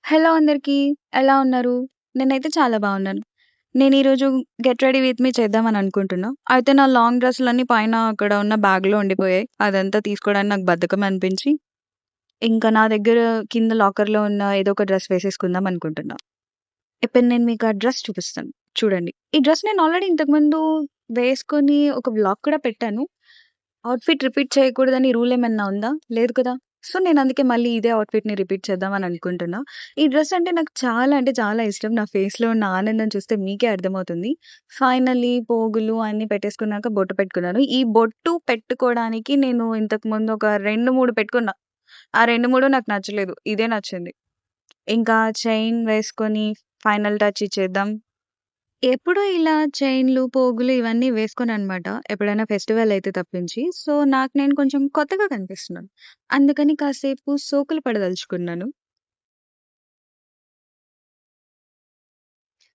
Hello అందరికీ. ఎలా ఉన్నారు? నేనైతే చాలా బాగున్నాను. నేనీరోజు గెట్ రెడీ విత్ మీ చేద్దామని అనుకుంటున్నా. అయితే నా లాంగ్ డ్రెస్సులన్నీ పైన అక్కడ ఉన్న బ్యాగ్‌లో ఉండిపోయాయి. అదంతా తీసుకోవడానికి నాకు బద్ధకం అనిపించి, ఇంకా నా దగ్గర కింద లాకర్‌లో ఉన్న ఏదో ఒక డ్రెస్ వేసేసుకుందాం అనుకుంటున్నా. ఇప్పుడు నేను మీకు ఆ డ్రెస్ చూపిస్తాను. చూడండి. ఈ డ్రెస్ నేను ఆల్రెడీ ఇంతకుముందు వేసుకొని ఒక వ్లాగ్ కూడా పెట్టాను. అవుట్‌ఫిట్ రిపీట్ చేయకూడదని రూల్ ఏమన్నా ఉందా? లేదు కదా! సో, నేనందుకే మళ్ళీ ఇదే అవుట్‌ఫిట్‌ని రిపీట్ చేద్దామని అనుకుంటున్నా. ఈ డ్రెస్ అంటే నాకు చాలా అంటే చాలా ఇష్టం. నా ఫేస్‌లో ఉన్న ఆనందం చూస్తే మీకే అర్థమవుతుంది. ఫైనల్లీ పోగులు అన్నీ పెట్టేసుకున్నాక బొట్టు పెట్టుకున్నాను. ఈ బొట్టు పెట్టుకోవడానికి నేను ఇంతకుముందు ఒక 2, 3 పెట్టుకున్నా. ఆ 2, 3 నాకు నచ్చలేదు. ఇదే నచ్చింది. ఇంకా చైన్ వేసుకొని ఫైనల్ టచ్ ఇచ్చేద్దాం. ఎప్పుడూ ఇలా చైన్‌లు, పోగులు ఇవన్నీ వేసుకోననమాట. ఎప్పుడైనా ఫెస్టివల్ అయితే తప్పించి. సో, నాకు నేను కొంచెం కొత్తగా కనిపిస్తున్నాను. అందుకని కాసేపు సోకులు పడదలుచుకున్నాను.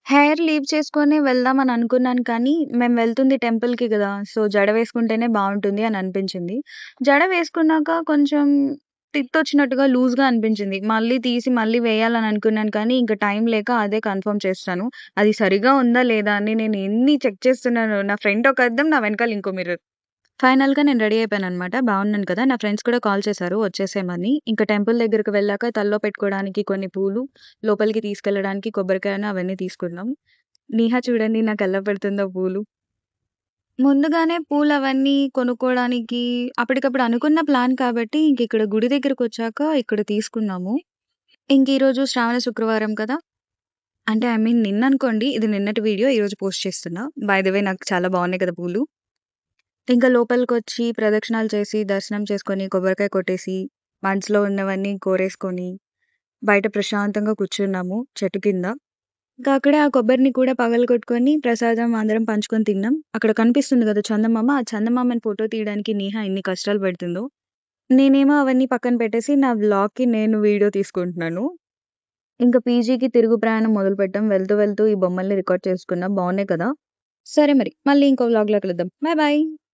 హెయిర్ లీవ్ చేసుకొనే వెళ్దామని అనుకున్నాను కానీ, మేము వెళ్తుంది టెంపుల్‌కి గదా! సో, జడ వేసుకుంటేనే బావుంటుంది అని అనిపించింది. జడ వేసుకున్నాక కొంచెం తిట్టొచ్చినట్టుగా లూజ్‌గా అనిపించింది. మళ్ళీ తీసి మళ్ళీ వేయాలని అనుకున్నాను కానీ, ఇంక టైం లేక అదే కన్ఫర్మ్ చేసేసాను. అది సరిగ్గా ఉందా లేదా అని నేను ఎన్ని చెక్ చేస్తున్నానో. నా ఫ్రంట్ ఒక అద్దం, నా వెనకాల ఇంకో మిర్రర్. ఫైనల్‌గా నేను రెడీ అయిపోయాననమాట. బాగున్నాను కదా! నా ఫ్రెండ్స్ కూడా కాల్ చేశారు వచ్చేసేయమని. ఇంక టెంపుల్ దగ్గరికి వెళ్ళాక తలలో పెట్టుకోవడానికి కొన్ని పూలు, లోపలికి తీసుకెళ్ళడానికి కొబ్బరికాయను అవన్నీ తీసుకున్నాం. నీహా చూడండి నాకెలా పెడుతుందో పూలు. ముందుగానే పూలవన్నీ కొనుక్కోవడానికి అప్పటికప్పుడు అనుకున్న ప్లాన్ కాబట్టి ఇంకిక్కడ గుడి దగ్గరకొచ్చాక ఇక్కడ తీసుకున్నాము. ఈరోజు శ్రావణ శుక్రవారం కదా! అంటే ఐ మీన్ నిన్ననుకోండి. ఇది నిన్నటి వీడియో ఈరోజు పోస్ట్ చేస్తున్నా. బై ద వే నాకు చాలా బాగున్నాయి కదా పూలు. ఇంకా లోపలికొచ్చి ప్రదక్షిణాలు చేసి, దర్శనం చేసుకొని, కొబ్బరికాయ కొట్టేసి, మనసులో ఉన్నవన్నీ కోరేసుకొని, బయట ప్రశాంతంగా కూర్చున్నాము చెట్టు కింద. ఇంకా అక్కడే ఆ కొబ్బరిని కూడా పగలగొట్టుకొని, ప్రసాదం అందరం పంచుకొని తిన్నాం. అక్కడ కనిపిస్తుంది గదా చందమామ, ఆ చందమామని ఫోటో తీయడానికి నేహా ఎన్ని కష్టాలు పడుతుందో. నేనేమో అవన్నీ పక్కన పెట్టేసి, నా వ్లాగ్‌కి నేను వీడియో తీసుకుంటున్నాను. ఇంక పీజీకి తిరుగు ప్రయాణం మొదలుపెట్టాం. వెళ్తూ, వెళ్తూ ఈ బొమ్మల్ని రికార్డ్ చేసుకున్నా. బావున్నాయి కదా! సరే మరి. మళ్ళీ ఇంకో వ్లాగ్‌లో కలుద్దాం. Bye bye.